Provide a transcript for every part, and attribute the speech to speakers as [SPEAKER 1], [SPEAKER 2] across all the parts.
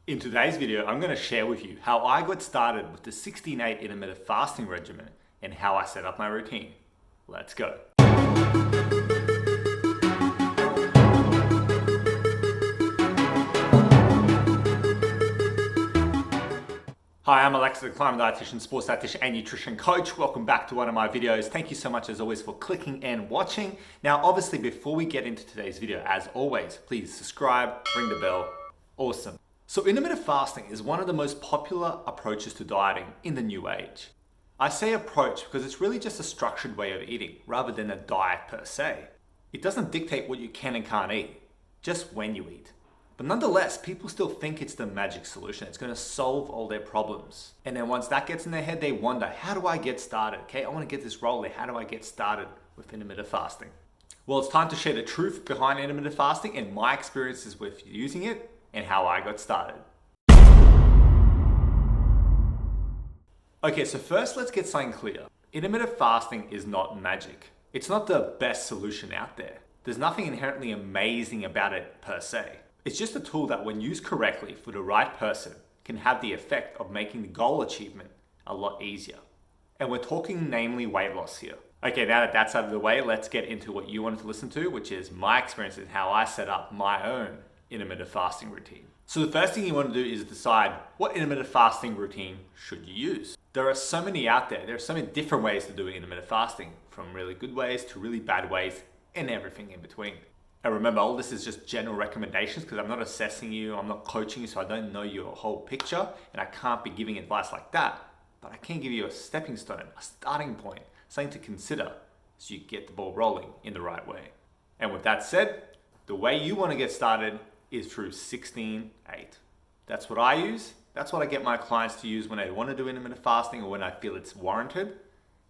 [SPEAKER 1] In today's video, I'm going to share with you how I got started with the 16-8 intermittent fasting regimen and how I set up my routine. Let's go. Hi, I'm Aleksa, the climate dietitian, sports dietitian, and nutrition coach. Welcome back to one of my videos. Thank you so much as always for clicking and watching. Now, obviously, before we get into today's video, as always, please subscribe, ring the bell. Awesome. So intermittent fasting is one of the most popular approaches to dieting in the new age. I say approach because it's really just a structured way of eating rather than a diet per se. It doesn't dictate what you can and can't eat, just when you eat. But nonetheless, people still think it's the magic solution. It's going to solve all their problems. And then once that gets in their head, they wonder, how do I get started? Okay, I want to get this rolling. How do I get started with intermittent fasting? Well, it's time to share the truth behind intermittent fasting and my experiences with using it and how I got started. Okay, so first let's get something clear. Intermittent fasting is not magic. It's not the best solution out there. There's nothing inherently amazing about it per se. It's just a tool that when used correctly for the right person can have the effect of making the goal achievement a lot easier. And we're talking namely weight loss here. Okay, now that that's out of the way, let's get into what you wanted to listen to, which is my experience and how I set up my own intermittent fasting routine. So the first thing you want to do is decide what intermittent fasting routine should you use. There are so many out there. There are so many different ways to do intermittent fasting, from really good ways to really bad ways and everything in between. And remember, all this is just general recommendations because I'm not assessing you, I'm not coaching you, so I don't know your whole picture and I can't be giving advice like that. But I can give you a stepping stone, a starting point, something to consider so you get the ball rolling in the right way. And with that said, the way you want to get started is through 16-8. That's what I use. That's what I get my clients to use when they want to do intermittent fasting or when I feel it's warranted.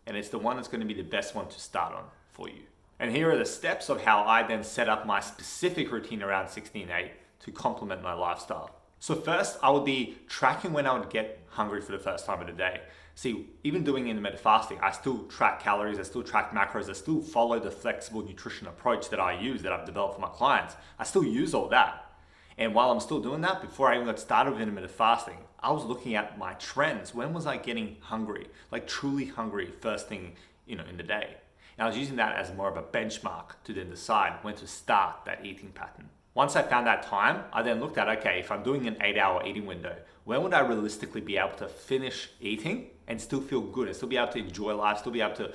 [SPEAKER 1] And it's the one that's going to be the best one to start on for you. And here are the steps of how I then set up my specific routine around 16-8 to complement my lifestyle. So first, I would be tracking when I would get hungry for the first time of the day. See, even doing intermittent fasting, I still track calories, I still track macros, I still follow the flexible nutrition approach that I use, that I've developed for my clients. I still use all that. And while I'm still doing that, before I even got started with intermittent fasting, I was looking at my trends. When was I getting hungry? Like truly hungry first thing, in the day. And I was using that as more of a benchmark to then decide when to start that eating pattern. Once I found that time, I then looked at, okay, if I'm doing an 8-hour eating window, when would I realistically be able to finish eating and still feel good and still be able to enjoy life, still be able to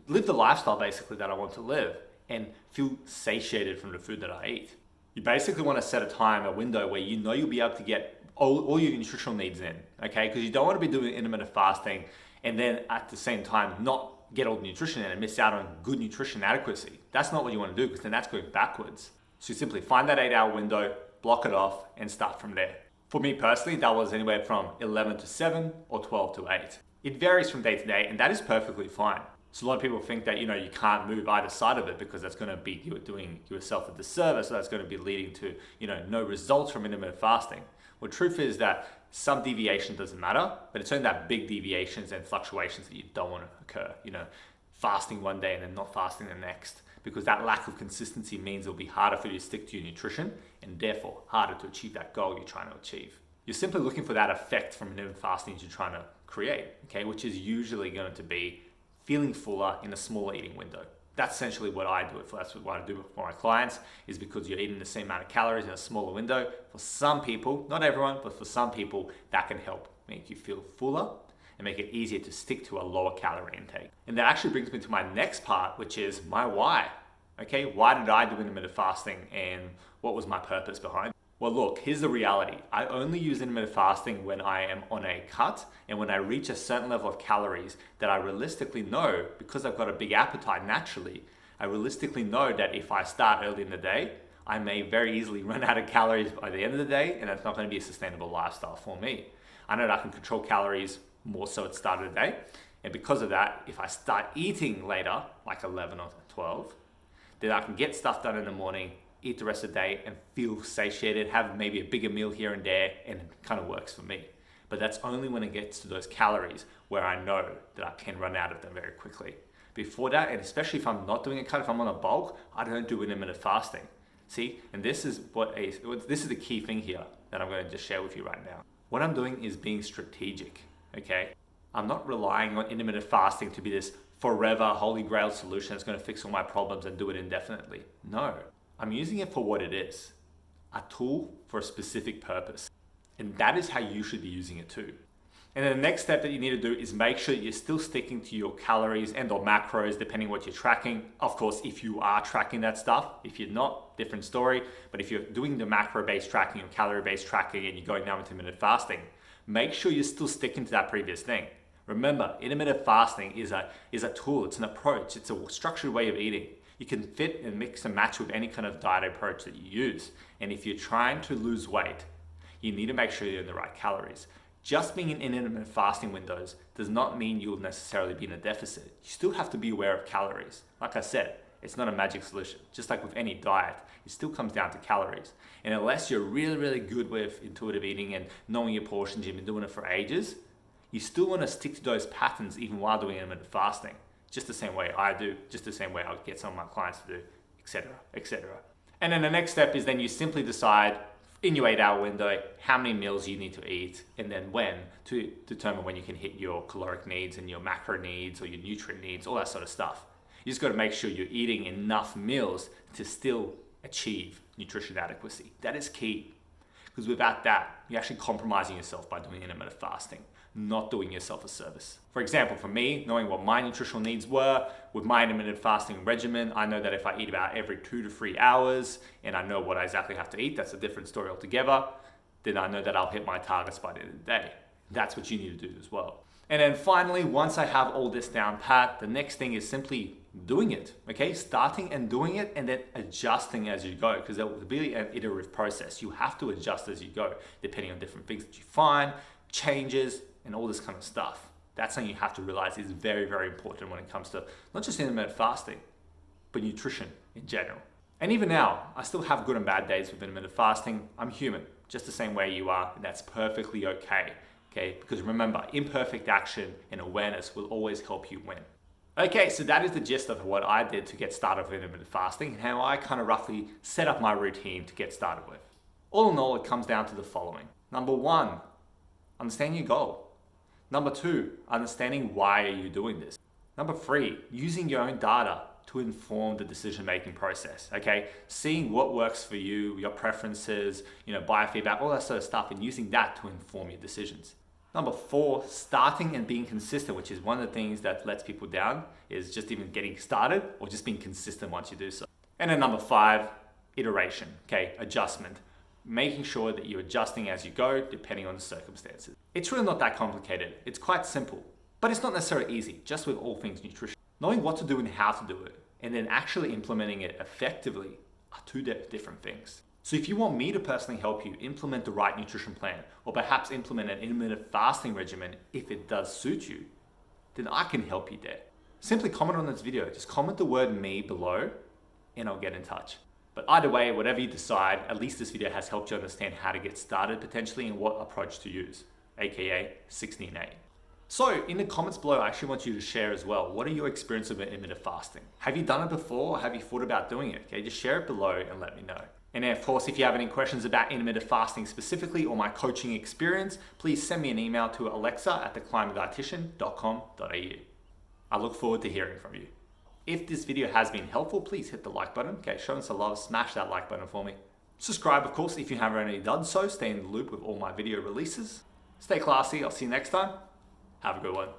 [SPEAKER 1] live the lifestyle basically that I want to live and feel satiated from the food that I eat. You basically want to set a time, a window where you know you'll be able to get all your nutritional needs in, okay? Because you don't want to be doing intermittent fasting and then at the same time not get all the nutrition in and miss out on good nutrition adequacy. That's not what you want to do because then that's going backwards. So you simply find that 8-hour window, block it off and start from there. For me personally, that was anywhere from 11 to 7 or 12 to 8. It varies from day to day and that is perfectly fine. So a lot of people think that, you can't move either side of it because that's going to be you doing yourself a disservice. So that's going to be leading to, no results from intermittent fasting. Well, the truth is that some deviation doesn't matter, but it's only that big deviations and fluctuations that you don't want to occur. Fasting one day and then not fasting the next, because that lack of consistency means it'll be harder for you to stick to your nutrition and therefore harder to achieve that goal you're trying to achieve. You're simply looking for that effect from intermittent fasting you're trying to create, okay, which is usually going to be feeling fuller in a smaller eating window. That's essentially what I do it for. That's what I do for my clients, is because you're eating the same amount of calories in a smaller window. For some people, not everyone, but for some people, that can help make you feel fuller and make it easier to stick to a lower calorie intake. And that actually brings me to my next part, which is my why. Okay, why did I do intermittent fasting and what was my purpose behind it? Well, look, here's the reality. I only use intermittent fasting when I am on a cut and when I reach a certain level of calories that I realistically know, because I've got a big appetite naturally, I realistically know that if I start early in the day, I may very easily run out of calories by the end of the day, and that's not going to be a sustainable lifestyle for me. I know that I can control calories more so at the start of the day, and because of that, if I start eating later, like 11 or 12, then I can get stuff done in the morning, eat the rest of the day and feel satiated, have maybe a bigger meal here and there, and it kind of works for me. But that's only when it gets to those calories where I know that I can run out of them very quickly. Before that, and especially if I'm not doing a cut, if I'm on a bulk, I don't do intermittent fasting. See, and this is the key thing here. that I'm going to just share with you right now. What I'm doing is being strategic, okay? I'm not relying on intermittent fasting to be this forever holy grail solution that's going to fix all my problems and do it indefinitely. No, I'm using it for what it is, a tool for a specific purpose. And that is how you should be using it too. And then the next step that you need to do is make sure you're still sticking to your calories and or macros, depending what you're tracking. Of course, if you are tracking that stuff, if you're not, different story. But if you're doing the macro-based tracking or calorie-based tracking and you're going down intermittent fasting, make sure you're still sticking to that previous thing. Remember, intermittent fasting is a tool, it's an approach, it's a structured way of eating. You can fit and mix and match with any kind of diet approach that you use. And if you're trying to lose weight, you need to make sure you're in the right calories. Just being in intermittent fasting windows does not mean you'll necessarily be in a deficit. You still have to be aware of calories. Like I said, it's not a magic solution. Just like with any diet, it still comes down to calories. And unless you're really, really good with intuitive eating and knowing your portions, you've been doing it for ages, you still want to stick to those patterns even while doing intermittent fasting. Just the same way I do, just the same way I'll get some of my clients to do, etc., etc. And then the next step is then you simply decide in your 8-hour window how many meals you need to eat and then when to determine when you can hit your caloric needs and your macro needs or your nutrient needs, all that sort of stuff. You just got to make sure you're eating enough meals to still achieve nutrition adequacy. That is key, because without that, you're actually compromising yourself by doing intermittent fasting, not doing yourself a service. For example, for me, knowing what my nutritional needs were with my intermittent fasting regimen, I know that if I eat about every 2 to 3 hours and I know what I exactly have to eat, that's a different story altogether, then I know that I'll hit my targets by the end of the day. That's what you need to do as well. And then finally, once I have all this down pat, the next thing is simply doing it, okay? Starting and doing it and then adjusting as you go, because it will be an iterative process. You have to adjust as you go, depending on different things that you find, changes, and all this kind of stuff. That's something you have to realize is very, very important when it comes to not just intermittent fasting, but nutrition in general. And even now, I still have good and bad days with intermittent fasting. I'm human, just the same way you are, and that's perfectly okay. Okay, because remember, imperfect action and awareness will always help you win. Okay, so that is the gist of what I did to get started with intermittent fasting and how I kind of roughly set up my routine to get started with. All in all, it comes down to the following. Number 1, understand your goal. Number 2, understanding why are you doing this. Number 3, using your own data to inform the decision-making process, okay? Seeing what works for you, your preferences, biofeedback, all that sort of stuff, and using that to inform your decisions. Number 4, starting and being consistent, which is one of the things that lets people down, is just even getting started or just being consistent once you do so. And then number 5, iteration, okay, adjustment. Making sure that you're adjusting as you go, depending on the circumstances. It's really not that complicated. It's quite simple, but it's not necessarily easy, just with all things nutrition. Knowing what to do and how to do it, and then actually implementing it effectively are two different things. So if you want me to personally help you implement the right nutrition plan, or perhaps implement an intermittent fasting regimen if it does suit you, then I can help you there. Simply comment on this video, just comment the word "me" below, and I'll get in touch. But either way, whatever you decide, at least this video has helped you understand how to get started potentially and what approach to use, aka 16-8. So in the comments below, I actually want you to share as well. What are your experiences with intermittent fasting? Have you done it before, or have you thought about doing it? Okay, just share it below and let me know. And then of course, if you have any questions about intermittent fasting specifically or my coaching experience, please send me an email to aleksa@theclimbingdietitian.com.au. I look forward to hearing from you. If this video has been helpful, please hit the like button. Okay, show us some love, smash that like button for me. Subscribe, of course, if you haven't already done so. Stay in the loop with all my video releases. Stay classy, I'll see you next time. Have a good one.